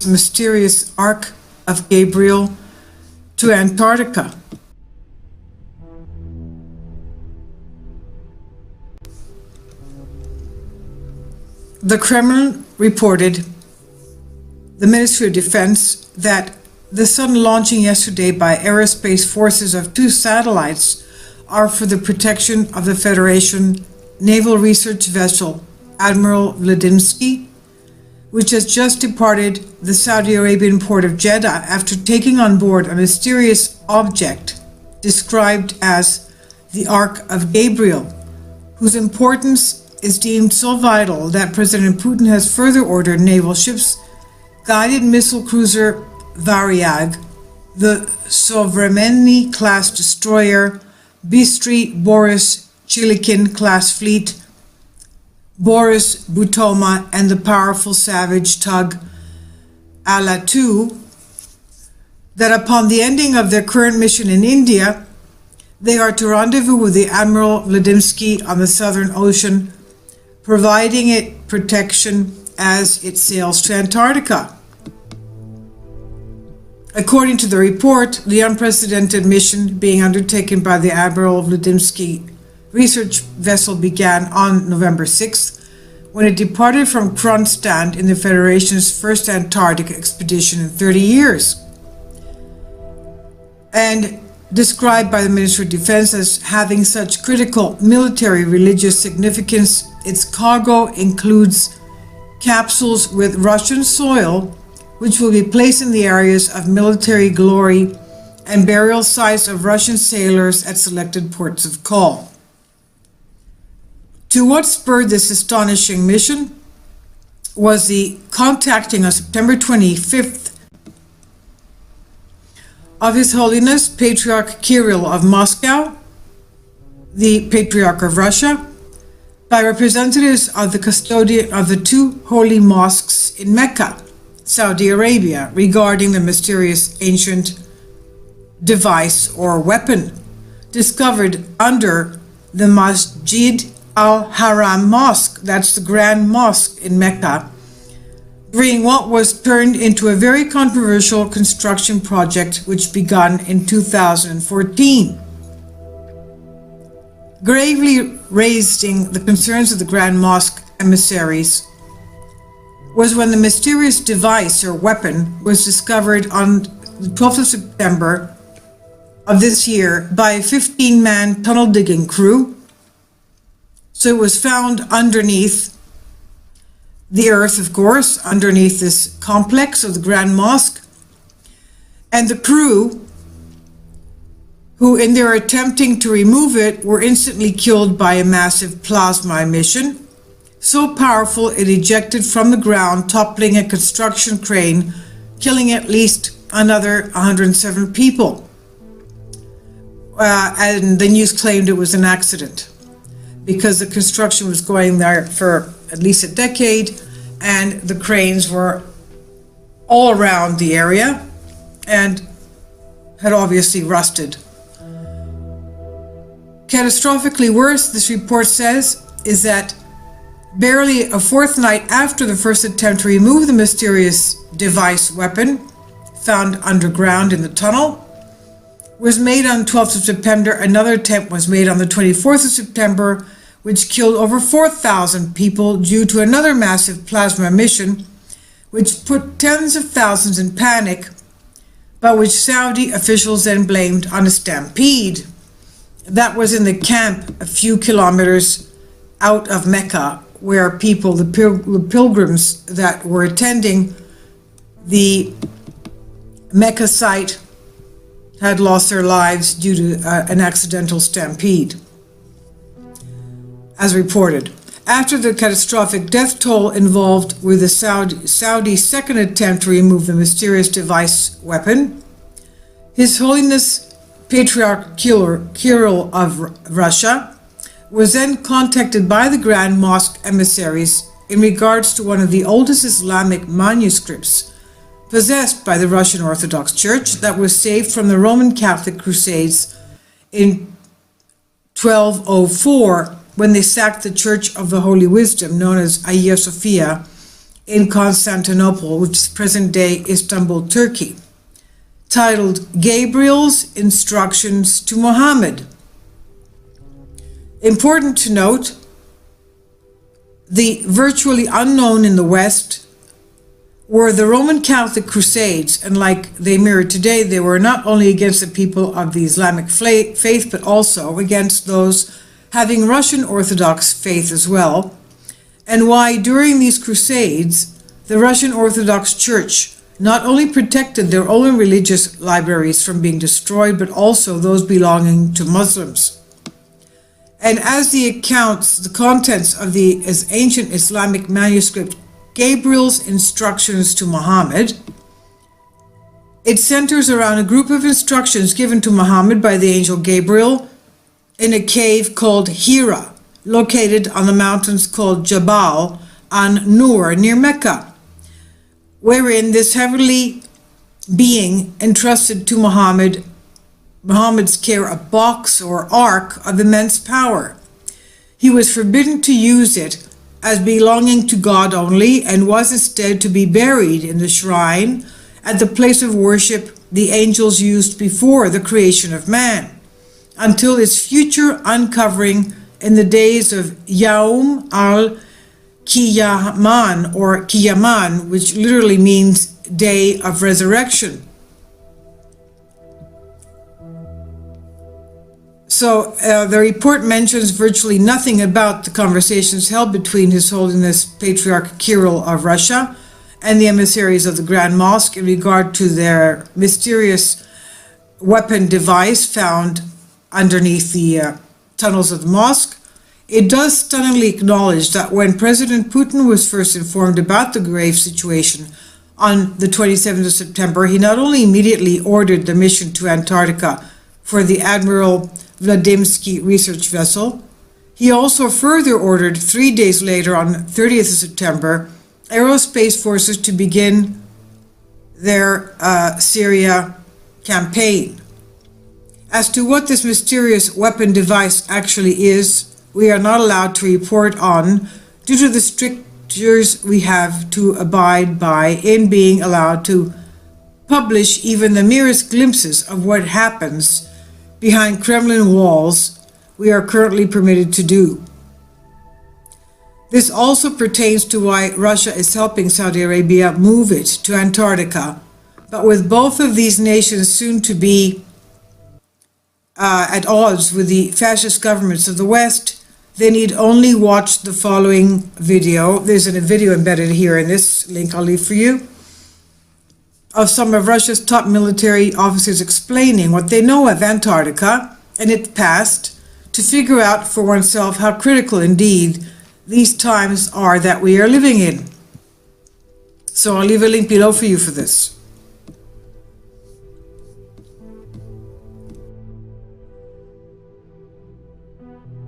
mysterious Ark of Gabriel to Antarctica. The Kremlin reported, the Ministry of Defense, that the sudden launching yesterday by aerospace forces of 2 satellites are for the protection of the Federation naval research vessel Admiral Vladimsky, which has just departed the Saudi Arabian port of Jeddah after taking on board a mysterious object described as the Ark of Gabriel, whose importance is deemed so vital that President Putin has further ordered naval ships, guided missile cruiser Varyag, the Sovremenny-class destroyer, Bistry Boris Chilikin class fleet, Boris Butoma, and the powerful savage tug Ala-2, that upon the ending of their current mission in India, they are to rendezvous with the Admiral Vladimsky on the Southern Ocean, providing it protection as it sails to Antarctica. According to the report, the unprecedented mission being undertaken by the Admiral Vladimsky research vessel began on November 6th, when it departed from Kronstadt in the Federation's first Antarctic expedition in 30 years. And described by the Ministry of Defense as having such critical military religious significance, its cargo includes capsules with Russian soil, which will be placed in the areas of military glory and burial sites of Russian sailors at selected ports of call. To what spurred this astonishing mission was the contacting on September 25th of His Holiness Patriarch Kirill of Moscow, the Patriarch of Russia, by representatives of the custodian of the 2 holy mosques in Mecca, Saudi Arabia, regarding the mysterious ancient device or weapon discovered under the Masjid al-Haram Mosque, that's the Grand Mosque in Mecca, during what was turned into a very controversial construction project which began in 2014. Gravely raising the concerns of the Grand Mosque emissaries was when the mysterious device or weapon was discovered on the 12th of September of this year by a 15-man tunnel digging crew. So it was found underneath the earth, of course, underneath this complex of the Grand Mosque. And the crew, who in their attempting to remove it were instantly killed by a massive plasma emission, so powerful it ejected from the ground, toppling a construction crane, killing at least another 107 people. And the news claimed it was an accident, because the construction was going there for at least a decade, and the cranes were all around the area and had obviously rusted. Catastrophically worse, this report says, is that barely a fortnight after the first attempt to remove the mysterious device weapon found underground in the tunnel was made on 12th of September, another attempt was made on the 24th of September, which killed over 4,000 people due to another massive plasma emission, which put tens of thousands in panic, but which Saudi officials then blamed on a stampede that was in the camp a few kilometers out of Mecca, where people, the pilgrims that were attending the Mecca site, had lost their lives due to an accidental stampede, as reported. After the catastrophic death toll involved with the Saudi second attempt to remove the mysterious device weapon, His Holiness Patriarch Kirill of Russia was then contacted by the Grand Mosque emissaries in regards to one of the oldest Islamic manuscripts possessed by the Russian Orthodox Church that was saved from the Roman Catholic Crusades in 1204, when they sacked the Church of the Holy Wisdom, known as Hagia Sophia, in Constantinople, which is present-day Istanbul, Turkey, titled Gabriel's Instructions to Muhammad. Important to note, the virtually unknown in the West were the Roman Catholic Crusades, and like they mirror today, they were not only against the people of the Islamic faith, but also against those having Russian Orthodox faith as well, and why during these Crusades, the Russian Orthodox Church not only protected their own religious libraries from being destroyed, but also those belonging to Muslims. And as the contents of the ancient Islamic manuscript, Gabriel's Instructions to Muhammad, it centers around a group of instructions given to Muhammad by the angel Gabriel in a cave called Hira, located on the mountains called Jabal an-Nur near Mecca, wherein this heavenly being entrusted to Muhammad's care a box or ark of immense power. He was forbidden to use it as belonging to God only, and was instead to be buried in the shrine at the place of worship the angels used before the creation of man, until its future uncovering in the days of Yawm al-Qiyaman, or Qiyaman, which literally means day of resurrection. So the report mentions virtually nothing about the conversations held between His Holiness Patriarch Kirill of Russia and the emissaries of the Grand Mosque in regard to their mysterious weapon device found underneath the tunnels of the mosque. It does stunningly acknowledge that when President Putin was first informed about the grave situation on the 27th of September, he not only immediately ordered the mission to Antarctica for the Admiral Vladimsky research vessel, he also further ordered 3 days later, on 30th of September, aerospace forces to begin their Syria campaign. As to what this mysterious weapon device actually is, we are not allowed to report on due to the strictures we have to abide by in being allowed to publish even the merest glimpses of what happens behind Kremlin walls we are currently permitted to do. This also pertains to why Russia is helping Saudi Arabia move it to Antarctica, but with both of these nations soon to be at odds with the fascist governments of the West, they need only watch the following video. There's a video embedded here in this link I'll leave for you, of some of Russia's top military officers explaining what they know of Antarctica and its past, to figure out for oneself how critical indeed these times are that we are living in. So I'll leave a link below for you for this.